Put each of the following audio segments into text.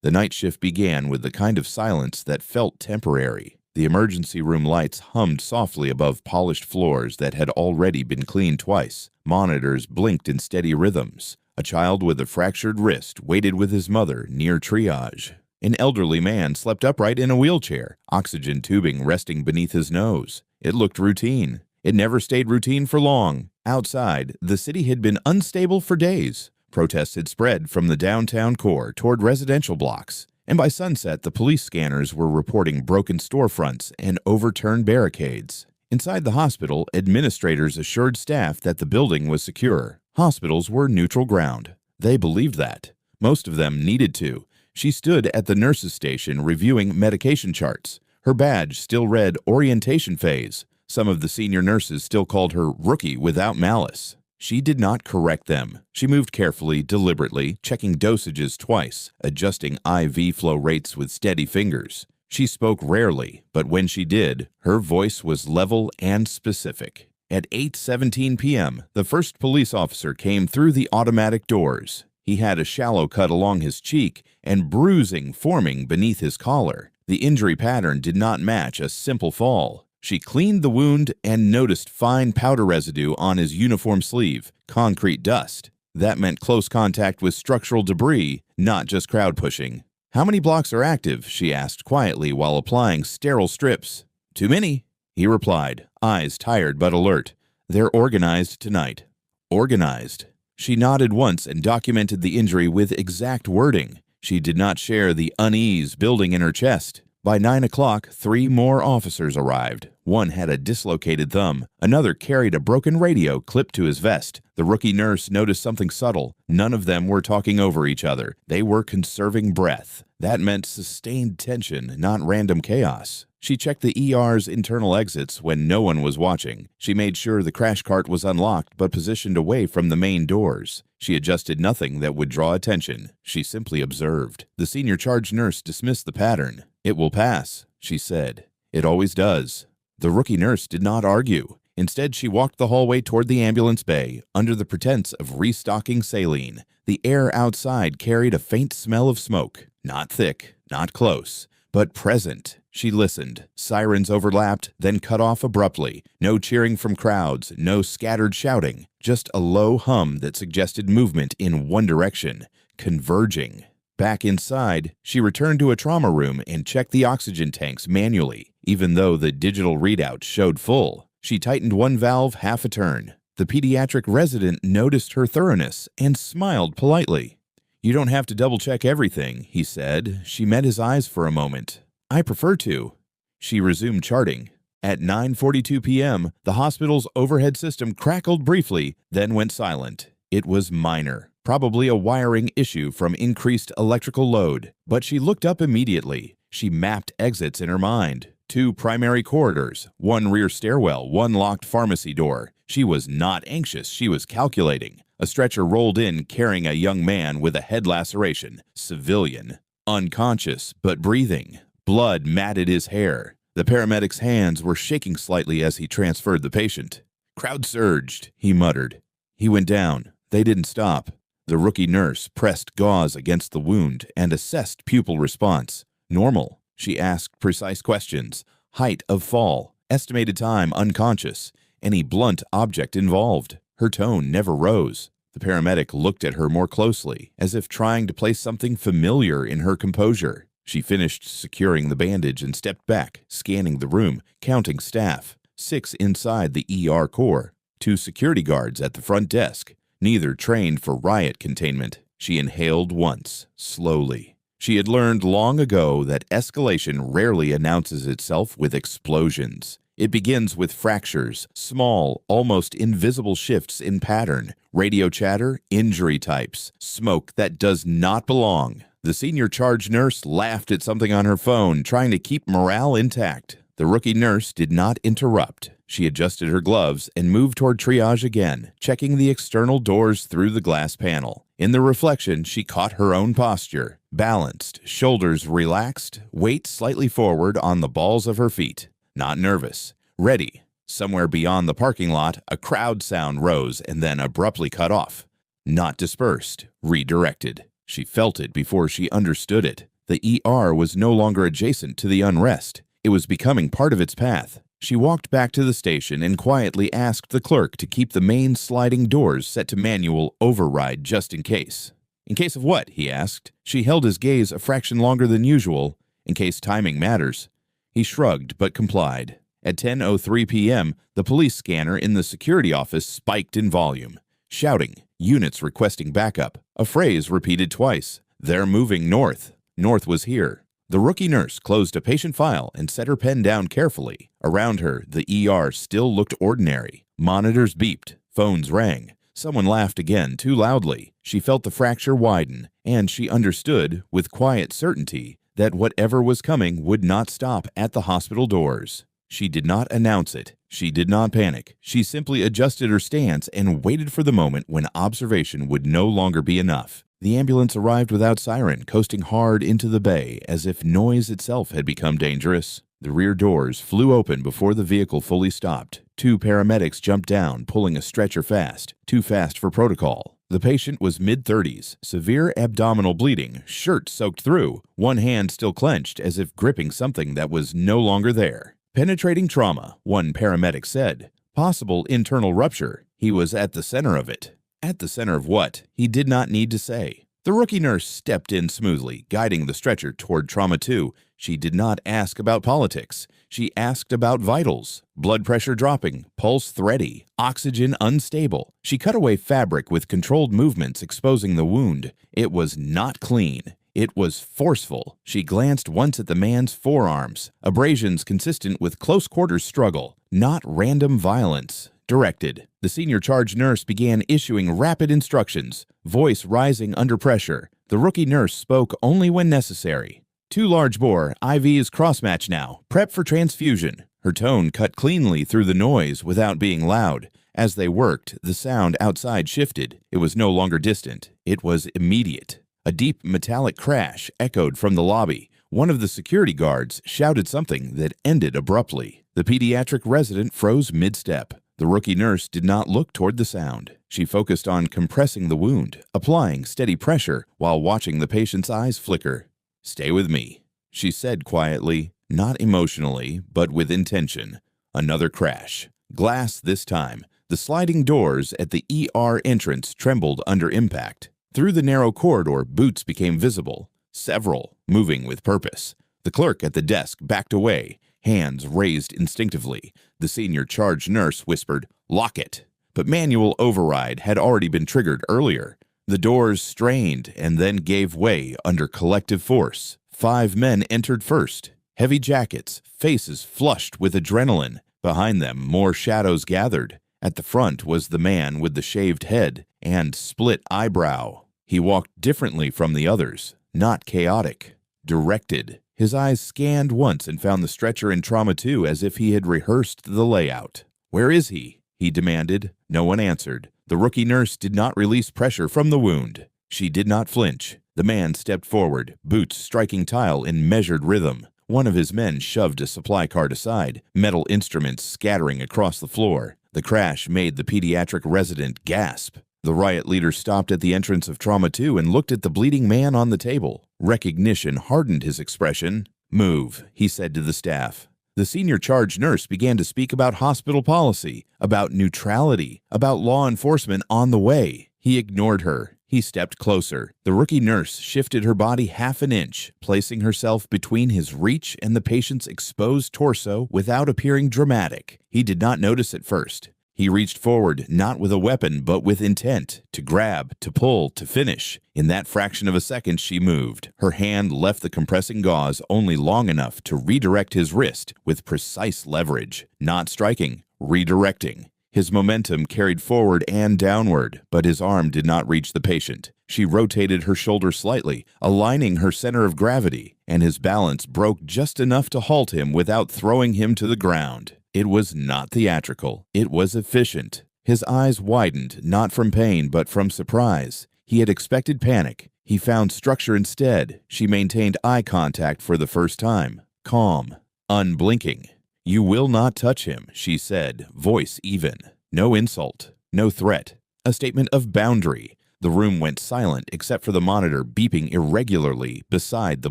The night shift began with the kind of silence that felt temporary. The emergency room lights hummed softly above polished floors that had already been cleaned twice. Monitors blinked in steady rhythms. A child with a fractured wrist waited with his mother near triage. An elderly man slept upright in a wheelchair, oxygen tubing resting beneath his nose. It looked routine. It never stayed routine for long. Outside, the city had been unstable for days. Protests had spread from the downtown core toward residential blocks, and by sunset the police scanners were reporting broken storefronts and overturned barricades. Inside the hospital, administrators assured staff that the building was secure. Hospitals were neutral ground. They believed that. Most of them needed to. She stood at the nurse's station reviewing medication charts. Her badge still read orientation phase. Some of the senior nurses still called her rookie without malice. She did not correct them. She moved carefully, deliberately, checking dosages twice, adjusting IV flow rates with steady fingers. She spoke rarely, but when she did, her voice was level and specific. At 8:17 p.m., the first police officer came through the automatic doors. He had a shallow cut along his cheek and bruising forming beneath his collar. The injury pattern did not match a simple fall. She cleaned the wound and noticed fine powder residue on his uniform sleeve, concrete dust. That meant close contact with structural debris, not just crowd pushing. "How many blocks are active?" she asked quietly while applying sterile strips. "Too many," he replied, eyes tired but alert. "They're organized tonight." Organized. She nodded once and documented the injury with exact wording. She did not share the unease building in her chest. By 9 o'clock, 3 more officers arrived. One had a dislocated thumb. Another carried a broken radio clipped to his vest. The rookie nurse noticed something subtle. None of them were talking over each other. They were conserving breath. That meant sustained tension, not random chaos. She checked the ER's internal exits when no one was watching. She made sure the crash cart was unlocked but positioned away from the main doors. She adjusted nothing that would draw attention. She simply observed. The senior charge nurse dismissed the pattern. "It will pass," she said. "It always does." The rookie nurse did not argue. Instead, she walked the hallway toward the ambulance bay, under the pretense of restocking saline. The air outside carried a faint smell of smoke. Not thick, not close, but present. She listened. Sirens overlapped, then cut off abruptly. No cheering from crowds, no scattered shouting. Just a low hum that suggested movement in one direction, converging. Back inside, she returned to a trauma room and checked the oxygen tanks manually. Even though the digital readout showed full, she tightened one valve half a turn. The pediatric resident noticed her thoroughness and smiled politely. "You don't have to double-check everything," he said. She met his eyes for a moment. "I prefer to." She resumed charting. At 9:42 p.m., the hospital's overhead system crackled briefly, then went silent. It was minor, probably a wiring issue from increased electrical load. But she looked up immediately. She mapped exits in her mind. 2 primary corridors, 1 rear stairwell, 1 locked pharmacy door. She was not anxious, she was calculating. A stretcher rolled in carrying a young man with a head laceration, civilian, unconscious but breathing. Blood matted his hair. The paramedic's hands were shaking slightly as he transferred the patient. "Crowd surged," he muttered. He went down. They didn't stop. The rookie nurse pressed gauze against the wound and assessed pupil response. "Normal." She asked precise questions. Height of fall, estimated time unconscious, any blunt object involved. Her tone never rose. The paramedic looked at her more closely, as if trying to place something familiar in her composure. She finished securing the bandage and stepped back, scanning the room, counting staff. 6 inside the ER core, 2 security guards at the front desk, neither trained for riot containment. She inhaled once, slowly. She had learned long ago that escalation rarely announces itself with explosions. It begins with fractures, small, almost invisible shifts in pattern, radio chatter, injury types, smoke that does not belong. The senior charge nurse laughed at something on her phone, trying to keep morale intact. The rookie nurse did not interrupt. She adjusted her gloves and moved toward triage again, checking the external doors through the glass panel. In the reflection, she caught her own posture. Balanced, shoulders relaxed, weight slightly forward on the balls of her feet. Not nervous. Ready. Somewhere beyond the parking lot, a crowd sound rose and then abruptly cut off. Not dispersed. Redirected. She felt it before she understood it. The ER was no longer adjacent to the unrest. It was becoming part of its path. She walked back to the station and quietly asked the clerk to keep the main sliding doors set to manual override just in case. In case of what? He asked. She held his gaze a fraction longer than usual. In case timing matters. He shrugged but complied. At 10:03 p.m., the police scanner in the security office spiked in volume, shouting, units requesting backup. A phrase repeated twice. They're moving north. North was here. The rookie nurse closed a patient file and set her pen down carefully. Around her, the ER still looked ordinary. Monitors beeped. Phones rang. Someone laughed again, too loudly. She felt the fracture widen, and she understood, with quiet certainty, that whatever was coming would not stop at the hospital doors. She did not announce it. She did not panic. She simply adjusted her stance and waited for the moment when observation would no longer be enough. The ambulance arrived without siren, coasting hard into the bay as if noise itself had become dangerous. The rear doors flew open before the vehicle fully stopped. 2 paramedics jumped down, pulling a stretcher fast, too fast for protocol. The patient was mid-30s, severe abdominal bleeding, shirt soaked through, one hand still clenched as if gripping something that was no longer there. Penetrating trauma, one paramedic said. Possible internal rupture. He was at the center of it. At the center of what? He did not need to say. The rookie nurse stepped in smoothly, guiding the stretcher toward trauma 2. She did not ask about politics. She asked about vitals. Blood pressure dropping, pulse thready, oxygen unstable. She cut away fabric with controlled movements, exposing the wound. It was not clean. It was forceful. She glanced once at the man's forearms, abrasions consistent with close quarters struggle, not random violence. Directed. The senior charge nurse began issuing rapid instructions, voice rising under pressure. The rookie nurse spoke only when necessary. 2 large bore, IVs crossmatch now. Prep for transfusion. Her tone cut cleanly through the noise without being loud. As they worked, the sound outside shifted. It was no longer distant. It was immediate. A deep metallic crash echoed from the lobby. One of the security guards shouted something that ended abruptly. The pediatric resident froze mid-step. The rookie nurse did not look toward the sound. She focused on compressing the wound, applying steady pressure while watching the patient's eyes flicker. "Stay with me," she said quietly, not emotionally, but with intention. Another crash. Glass this time. The sliding doors at the ER entrance trembled under impact. Through the narrow corridor, boots became visible. Several, moving with purpose. The clerk at the desk backed away, hands raised instinctively. The senior charge nurse whispered, "Lock it." But manual override had already been triggered earlier. The doors strained and then gave way under collective force. 5 men entered first. Heavy jackets, faces flushed with adrenaline. Behind them, more shadows gathered. At the front was the man with the shaved head and split eyebrow. He walked differently from the others, not chaotic, directed. His eyes scanned once and found the stretcher in trauma 2 as if he had rehearsed the layout. "Where is he?" he demanded. No one answered. The rookie nurse did not release pressure from the wound. She did not flinch. The man stepped forward, boots striking tile in measured rhythm. One of his men shoved a supply cart aside, metal instruments scattering across the floor. The crash made the pediatric resident gasp. The riot leader stopped at the entrance of trauma 2 and looked at the bleeding man on the table. Recognition hardened his expression. "Move," he said to the staff. The senior charge nurse began to speak about hospital policy, about neutrality, about law enforcement on the way. He ignored her. He stepped closer. The rookie nurse shifted her body half an inch, placing herself between his reach and the patient's exposed torso without appearing dramatic. He did not notice at first. He reached forward, not with a weapon, but with intent, to grab, to pull, to finish. In that fraction of a second, she moved. Her hand left the compressing gauze only long enough to redirect his wrist with precise leverage. Not striking, redirecting. His momentum carried forward and downward, but his arm did not reach the patient. She rotated her shoulder slightly, aligning her center of gravity, and his balance broke just enough to halt him without throwing him to the ground. It was not theatrical. It was efficient. His eyes widened, not from pain, but from surprise. He had expected panic. He found structure instead. She maintained eye contact for the first time. Calm. Unblinking. "You will not touch him," she said, voice even. No insult. No threat. A statement of boundary. The room went silent except for the monitor beeping irregularly beside the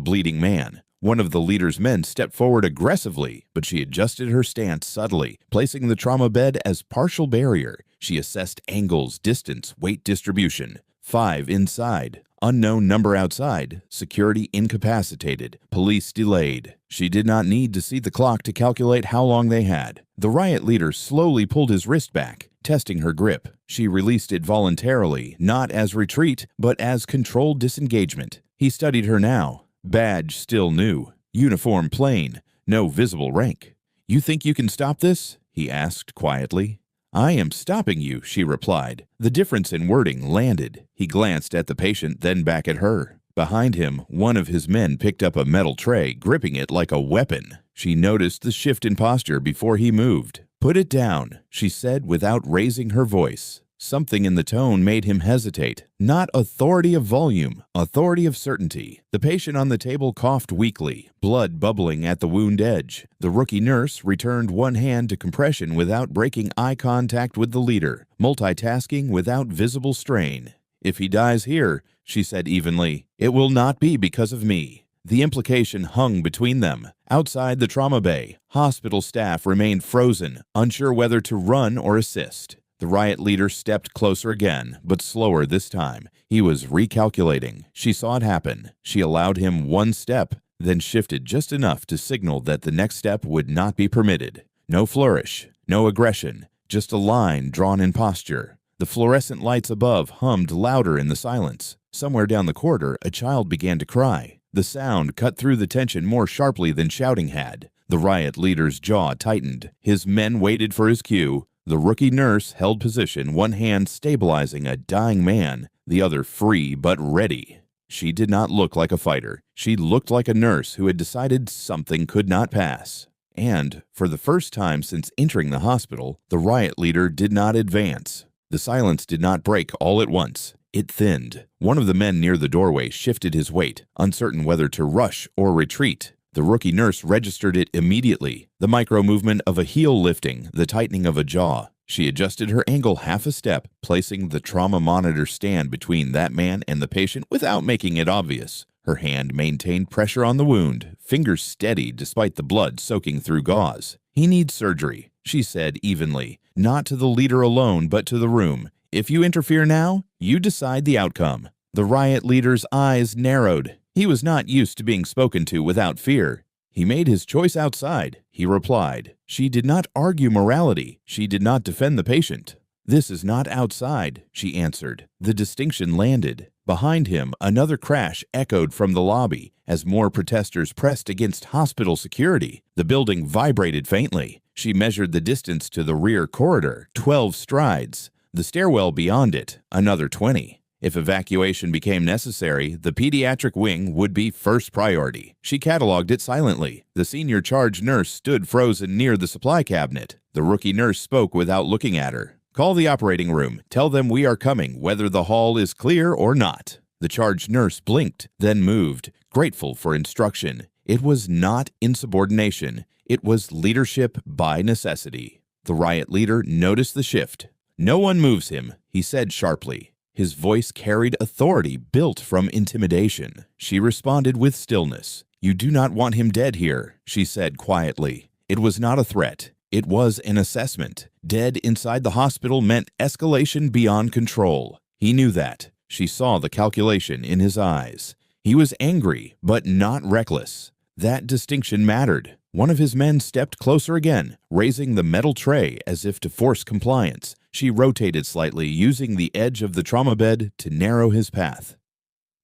bleeding man. One of the leader's men stepped forward aggressively, but she adjusted her stance subtly, placing the trauma bed as partial barrier. She assessed angles, distance, weight distribution. 5 inside. Unknown number outside. Security incapacitated. Police delayed. She did not need to see the clock to calculate how long they had. The riot leader slowly pulled his wrist back, testing her grip. She released it voluntarily, not as retreat, but as controlled disengagement. He studied her now. Badge still new. Uniform plain. No visible rank. "You think you can stop this?" he asked quietly. "I am stopping you," she replied. The difference in wording landed. He glanced at the patient, then back at her. Behind him, one of his men picked up a metal tray, gripping it like a weapon. She noticed the shift in posture before he moved. "Put it down," she said without raising her voice. Something in the tone made him hesitate. Not authority of volume, authority of certainty. The patient on the table coughed weakly, blood bubbling at the wound edge. The rookie nurse returned one hand to compression without breaking eye contact with the leader, multitasking without visible strain. "If he dies here," she said evenly, "it will not be because of me." The implication hung between them. Outside the trauma bay, hospital staff remained frozen, unsure whether to run or assist. The riot leader stepped closer again, but slower this time. He was recalculating. She saw it happen. She allowed him one step, then shifted just enough to signal that the next step would not be permitted. No flourish, no aggression, just a line drawn in posture. The fluorescent lights above hummed louder in the silence. Somewhere down the corridor, a child began to cry. The sound cut through the tension more sharply than shouting had. The riot leader's jaw tightened. His men waited for his cue. The rookie nurse held position, one hand stabilizing a dying man, the other free but ready. She did not look like a fighter. She looked like a nurse who had decided something could not pass. And, for the first time since entering the hospital, the riot leader did not advance. The silence did not break all at once. It thinned. One of the men near the doorway shifted his weight, uncertain whether to rush or retreat. The rookie nurse registered it immediately, the micro-movement of a heel lifting, the tightening of a jaw. She adjusted her angle half a step, placing the trauma monitor stand between that man and the patient without making it obvious. Her hand maintained pressure on the wound, fingers steady despite the blood soaking through gauze. "He needs surgery," she said evenly, not to the leader alone but to the room. "If you interfere now, you decide the outcome." The riot leader's eyes narrowed. He was not used to being spoken to without fear. "He made his choice outside," he replied. She did not argue morality. She did not defend the patient. "This is not outside," she answered. The distinction landed. Behind him, another crash echoed from the lobby as more protesters pressed against hospital security. The building vibrated faintly. She measured the distance to the rear corridor, 12 strides. The stairwell beyond it, another 20. If evacuation became necessary, the pediatric wing would be first priority. She cataloged it silently. The senior charge nurse stood frozen near the supply cabinet. The rookie nurse spoke without looking at her. "Call the operating room. Tell them we are coming, whether the hall is clear or not." The charge nurse blinked, then moved, grateful for instruction. It was not insubordination. It was leadership by necessity. The riot leader noticed the shift. "No one moves him," he said sharply. His voice carried authority built from intimidation. She responded with stillness. "You do not want him dead here," she said quietly. It was not a threat. It was an assessment. Dead inside the hospital meant escalation beyond control. He knew that. She saw the calculation in his eyes. He was angry, but not reckless. That distinction mattered. One of his men stepped closer again, raising the metal tray as if to force compliance. She rotated slightly, using the edge of the trauma bed to narrow his path.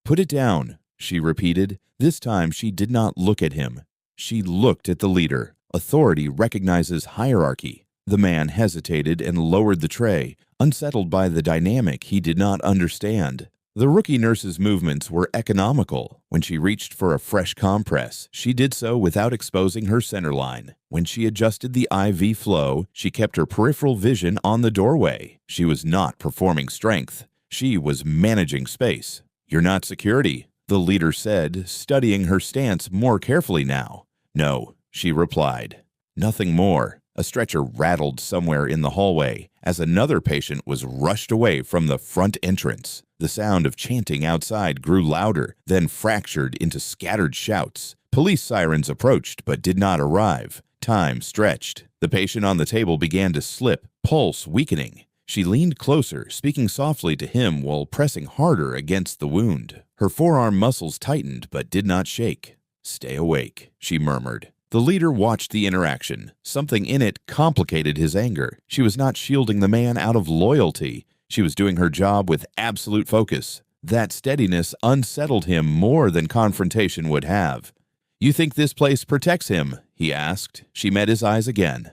"Put it down," she repeated. This time she did not look at him. She looked at the leader. Authority recognizes hierarchy. The man hesitated and lowered the tray, unsettled by the dynamic he did not understand. The rookie nurse's movements were economical. When she reached for a fresh compress, she did so without exposing her centerline. When she adjusted the IV flow, she kept her peripheral vision on the doorway. She was not performing strength. She was managing space. "You're not security," the leader said, studying her stance more carefully now. "No," she replied. Nothing more. A stretcher rattled somewhere in the hallway as another patient was rushed away from the front entrance. The sound of chanting outside grew louder, then fractured into scattered shouts. Police sirens approached but did not arrive. Time stretched. The patient on the table began to slip, pulse weakening. She leaned closer, speaking softly to him while pressing harder against the wound. Her forearm muscles tightened but did not shake. "Stay awake," she murmured. The leader watched the interaction. Something in it complicated his anger. She was not shielding the man out of loyalty. She was doing her job with absolute focus. That steadiness unsettled him more than confrontation would have. "You think this place protects him?" he asked. She met his eyes again.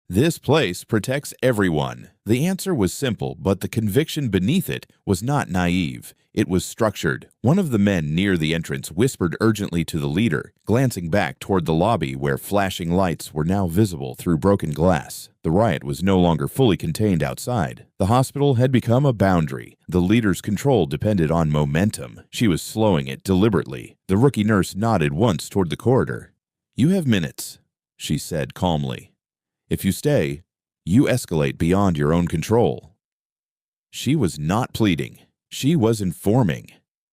"This place protects everyone." The answer was simple, but the conviction beneath it was not naive. It was structured. One of the men near the entrance whispered urgently to the leader, glancing back toward the lobby where flashing lights were now visible through broken glass. The riot was no longer fully contained outside. The hospital had become a boundary. The leader's control depended on momentum. She was slowing it deliberately. The rookie nurse nodded once toward the corridor. "You have minutes," she said calmly. "If you stay, you escalate beyond your own control." She was not pleading. She was informing.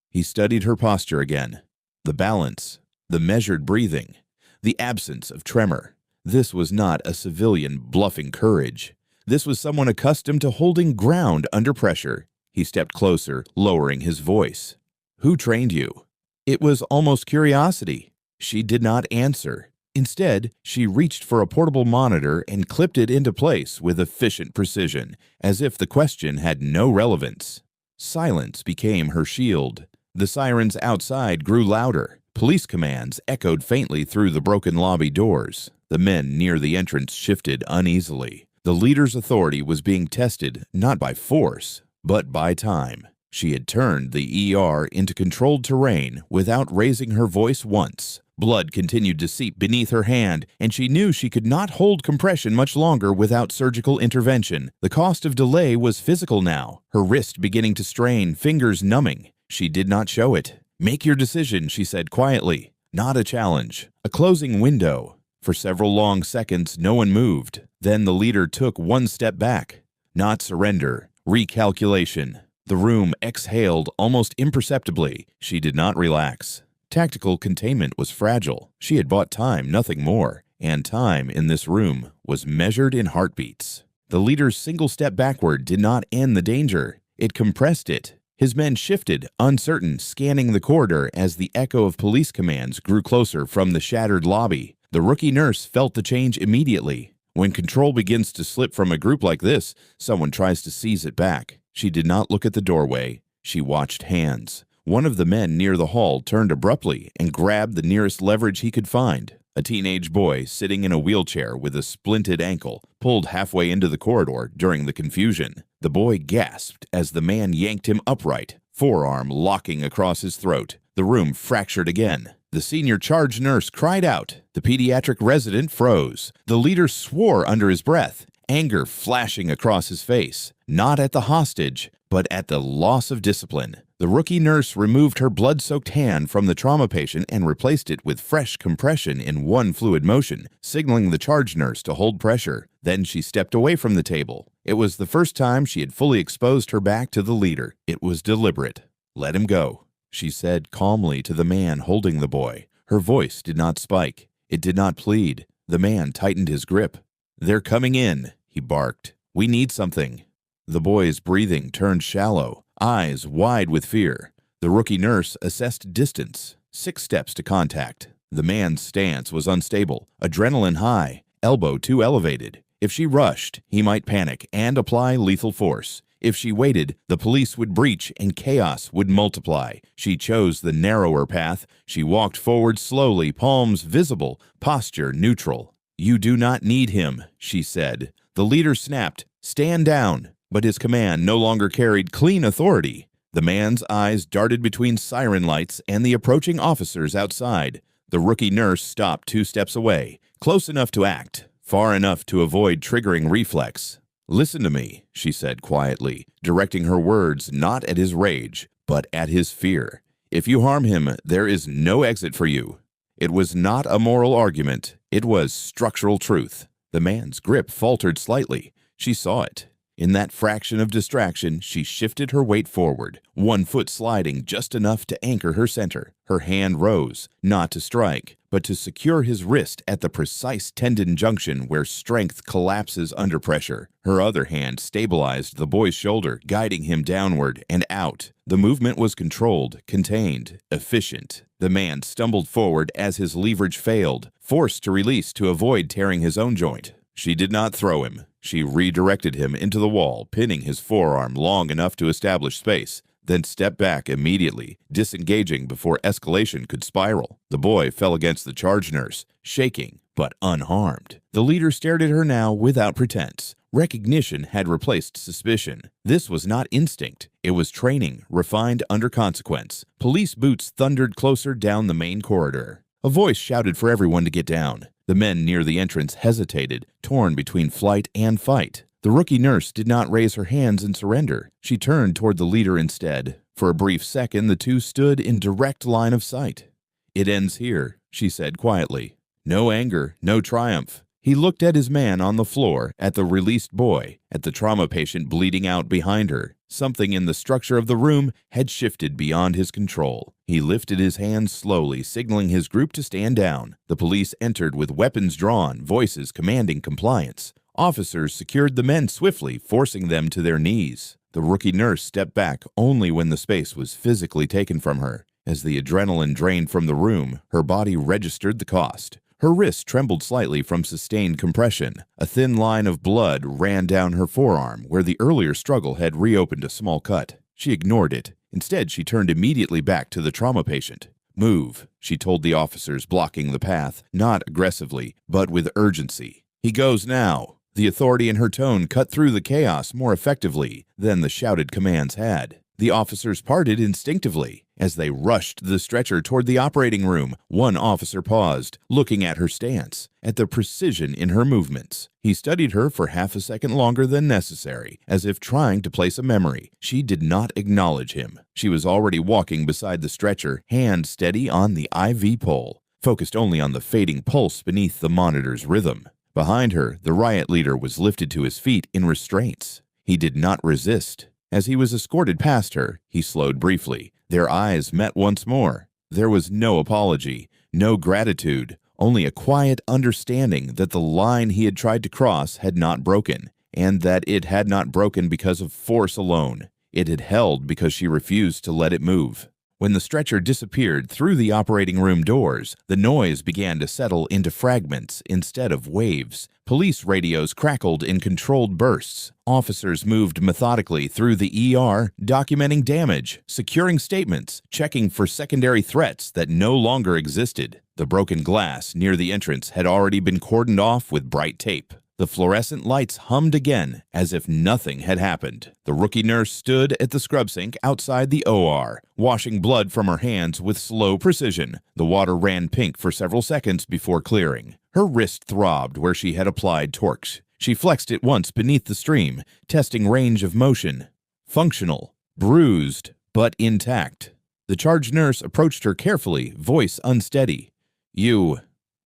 He studied her posture again. The balance, the measured breathing, the absence of tremor. This was not a civilian bluffing courage. This was someone accustomed to holding ground under pressure. He stepped closer, lowering his voice. "Who trained you?" It was almost curiosity. She did not answer. Instead, she reached for a portable monitor and clipped it into place with efficient precision, as if the question had no relevance. Silence became her shield. The sirens outside grew louder. Police commands echoed faintly through the broken lobby doors. The men near the entrance shifted uneasily. The leader's authority was being tested not by force, but by time. She had turned the ER into controlled terrain without raising her voice once. Blood continued to seep beneath her hand, and she knew she could not hold compression much longer without surgical intervention. The cost of delay was physical now, her wrist beginning to strain, fingers numbing. She did not show it. "Make your decision," she said quietly. Not a challenge, a closing window. For several long seconds, no one moved. Then the leader took one step back. Not surrender, recalculation. The room exhaled almost imperceptibly. She did not relax. Tactical containment was fragile. She had bought time, nothing more, and time in this room was measured in heartbeats. The leader's single step backward did not end the danger. It compressed it. His men shifted, uncertain, scanning the corridor as the echo of police commands grew closer from the shattered lobby. The rookie nurse felt the change immediately. When control begins to slip from a group like this, someone tries to seize it back. She did not look at the doorway. She watched hands. One of the men near the hall turned abruptly and grabbed the nearest leverage he could find. A teenage boy sitting in a wheelchair with a splinted ankle pulled halfway into the corridor during the confusion. The boy gasped as the man yanked him upright, forearm locking across his throat. The room fractured again. The senior charge nurse cried out. The pediatric resident froze. The leader swore under his breath, anger flashing across his face, not at the hostage, but at the loss of discipline. The rookie nurse removed her blood-soaked hand from the trauma patient and replaced it with fresh compression in one fluid motion, signaling the charge nurse to hold pressure. Then she stepped away from the table. It was the first time she had fully exposed her back to the leader. It was deliberate. "Let him go," she said calmly to the man holding the boy. Her voice did not spike. It did not plead. The man tightened his grip. "They're coming in," he barked. "We need something." The boy's breathing turned shallow, eyes wide with fear. The rookie nurse assessed distance. 6 steps to contact. The man's stance was unstable, adrenaline high, elbow too elevated. If she rushed, he might panic and apply lethal force. If she waited, the police would breach and chaos would multiply. She chose the narrower path. She walked forward slowly, palms visible, posture neutral. "You do not need him," she said. The leader snapped, "Stand down." But his command no longer carried clean authority. The man's eyes darted between siren lights and the approaching officers outside. The rookie nurse stopped 2 steps away, close enough to act, far enough to avoid triggering reflex. "Listen to me," she said quietly, directing her words not at his rage, but at his fear. "If you harm him, there is no exit for you." It was not a moral argument. It was structural truth. The man's grip faltered slightly. She saw it. In that fraction of distraction, she shifted her weight forward, one foot sliding just enough to anchor her center. Her hand rose, not to strike, but to secure his wrist at the precise tendon junction where strength collapses under pressure. Her other hand stabilized the boy's shoulder, guiding him downward and out. The movement was controlled, contained, efficient. The man stumbled forward as his leverage failed, forced to release to avoid tearing his own joint. She did not throw him. She redirected him into the wall, pinning his forearm long enough to establish space, then stepped back immediately, disengaging before escalation could spiral. The boy fell against the charge nurse, shaking but unharmed. The leader stared at her now without pretense. Recognition had replaced suspicion. This was not instinct. It was training, refined under consequence. Police boots thundered closer down the main corridor. A voice shouted for everyone to get down. The men near the entrance hesitated, torn between flight and fight. The rookie nurse did not raise her hands in surrender. She turned toward the leader instead. For a brief second, the two stood in direct line of sight. "It ends here," she said quietly. No anger, no triumph. He looked at his man on the floor, at the released boy, at the trauma patient bleeding out behind her. Something in the structure of the room had shifted beyond his control. He lifted his hands slowly, signaling his group to stand down. The police entered with weapons drawn, voices commanding compliance. Officers secured the men swiftly, forcing them to their knees. The rookie nurse stepped back only when the space was physically taken from her. As the adrenaline drained from the room, her body registered the cost. Her wrist trembled slightly from sustained compression. A thin line of blood ran down her forearm where the earlier struggle had reopened a small cut. She ignored it. Instead, she turned immediately back to the trauma patient. "Move," she told the officers blocking the path, not aggressively, but with urgency. "He goes now." The authority in her tone cut through the chaos more effectively than the shouted commands had. The officers parted instinctively. As they rushed the stretcher toward the operating room, one officer paused, looking at her stance, at the precision in her movements. He studied her for half a second longer than necessary, as if trying to place a memory. She did not acknowledge him. She was already walking beside the stretcher, hand steady on the IV pole, focused only on the fading pulse beneath the monitor's rhythm. Behind her, the riot leader was lifted to his feet in restraints. He did not resist. As he was escorted past her, he slowed briefly. Their eyes met once more. There was no apology, no gratitude, only a quiet understanding that the line he had tried to cross had not broken, and that it had not broken because of force alone. It had held because she refused to let it move. When the stretcher disappeared through the operating room doors, the noise began to settle into fragments instead of waves. Police radios crackled in controlled bursts. Officers moved methodically through the ER, documenting damage, securing statements, checking for secondary threats that no longer existed. The broken glass near the entrance had already been cordoned off with bright tape. The fluorescent lights hummed again, as if nothing had happened. The rookie nurse stood at the scrub sink outside the OR, washing blood from her hands with slow precision. The water ran pink for several seconds before clearing. Her wrist throbbed where she had applied torques. She flexed it once beneath the stream, testing range of motion. Functional. Bruised, but intact. The charge nurse approached her carefully, voice unsteady.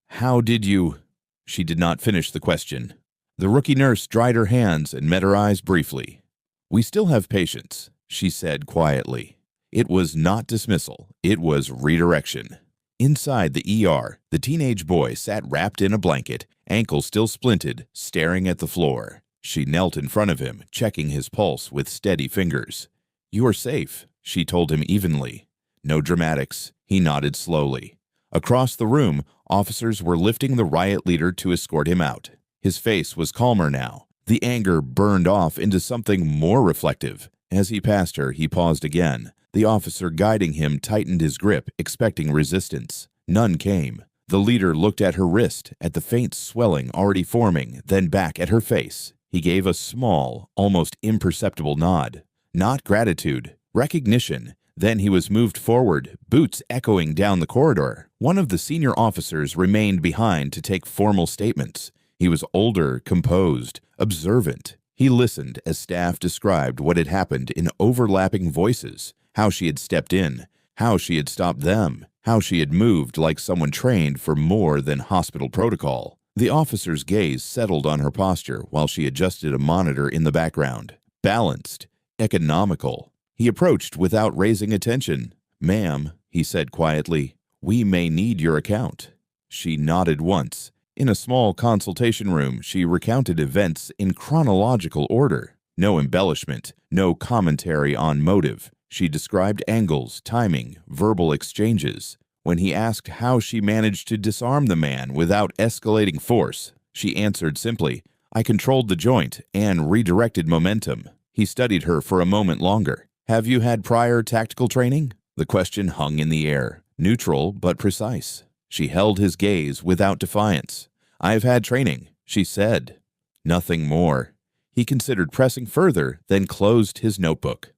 How did you... She did not finish the question. The rookie nurse dried her hands and met her eyes briefly. "We still have patients," she said quietly. It was not dismissal. It was redirection. Inside the ER, the teenage boy sat wrapped in a blanket, ankle still splinted, staring at the floor. She knelt in front of him, checking his pulse with steady fingers. "You are safe," she told him evenly. No dramatics. He nodded slowly. Across the room, officers were lifting the riot leader to escort him out. His face was calmer now. The anger burned off into something more reflective. As he passed her, he paused again. The officer guiding him tightened his grip, expecting resistance. None came. The leader looked at her wrist, at the faint swelling already forming, then back at her face. He gave a small, almost imperceptible nod. Not gratitude, recognition. Then he was moved forward, boots echoing down the corridor. One of the senior officers remained behind to take formal statements. He was older, composed, observant. He listened as staff described what had happened in overlapping voices, how she had stepped in, how she had stopped them, how she had moved like someone trained for more than hospital protocol. The officer's gaze settled on her posture while she adjusted a monitor in the background. Balanced. Economical. He approached without raising attention. "Ma'am," he said quietly, "we may need your account." She nodded once. In a small consultation room, she recounted events in chronological order. No embellishment, no commentary on motive. She described angles, timing, verbal exchanges. When he asked how she managed to disarm the man without escalating force, she answered simply, "I controlled the joint and redirected momentum." He studied her for a moment longer. "Have you had prior tactical training?" The question hung in the air, neutral but precise. She held his gaze without defiance. "I've had training," she said. Nothing more. He considered pressing further, then closed his notebook.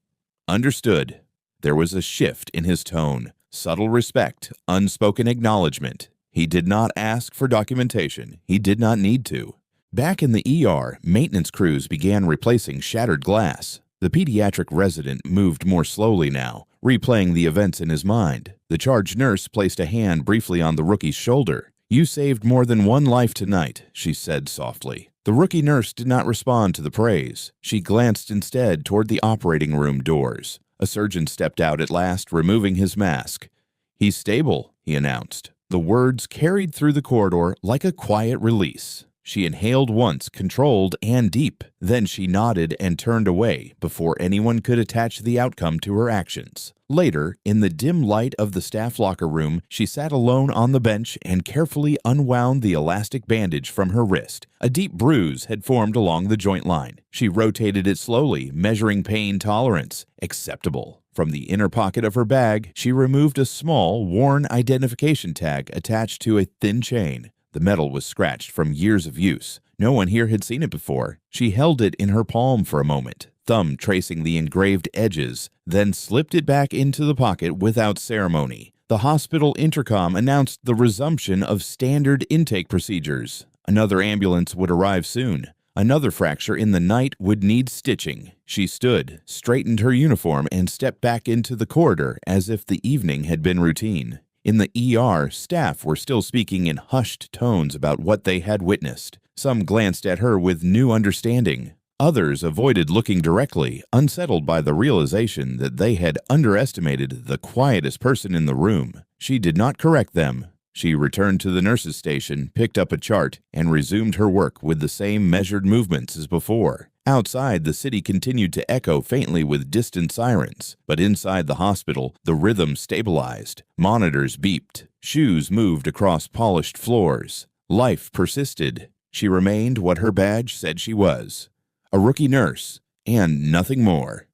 "Understood." There was a shift in his tone, subtle respect, unspoken acknowledgement. He did not ask for documentation. He did not need to. Back in the ER, maintenance crews began replacing shattered glass. The pediatric resident moved more slowly now, replaying the events in his mind. The charge nurse placed a hand briefly on the rookie's shoulder. "You saved more than one life tonight," she said softly. The rookie nurse did not respond to the praise. She glanced instead toward the operating room doors. A surgeon stepped out at last, removing his mask. "He's stable," he announced. The words carried through the corridor like a quiet release. She inhaled once, controlled and deep. Then she nodded and turned away before anyone could attach the outcome to her actions. Later, in the dim light of the staff locker room, she sat alone on the bench and carefully unwound the elastic bandage from her wrist. A deep bruise had formed along the joint line. She rotated it slowly, measuring pain tolerance. Acceptable. From the inner pocket of her bag, she removed a small, worn identification tag attached to a thin chain. The metal was scratched from years of use. No one here had seen it before. She held it in her palm for a moment, thumb tracing the engraved edges, then slipped it back into the pocket without ceremony. The hospital intercom announced the resumption of standard intake procedures. Another ambulance would arrive soon. Another fracture in the night would need stitching. She stood, straightened her uniform, and stepped back into the corridor as if the evening had been routine. In the ER, staff were still speaking in hushed tones about what they had witnessed. Some glanced at her with new understanding. Others avoided looking directly, unsettled by the realization that they had underestimated the quietest person in the room. She did not correct them. She returned to the nurse's station, picked up a chart, and resumed her work with the same measured movements as before. Outside, the city continued to echo faintly with distant sirens, but inside the hospital, the rhythm stabilized. Monitors beeped. Shoes moved across polished floors. Life persisted. She remained what her badge said she was, a rookie nurse, and nothing more.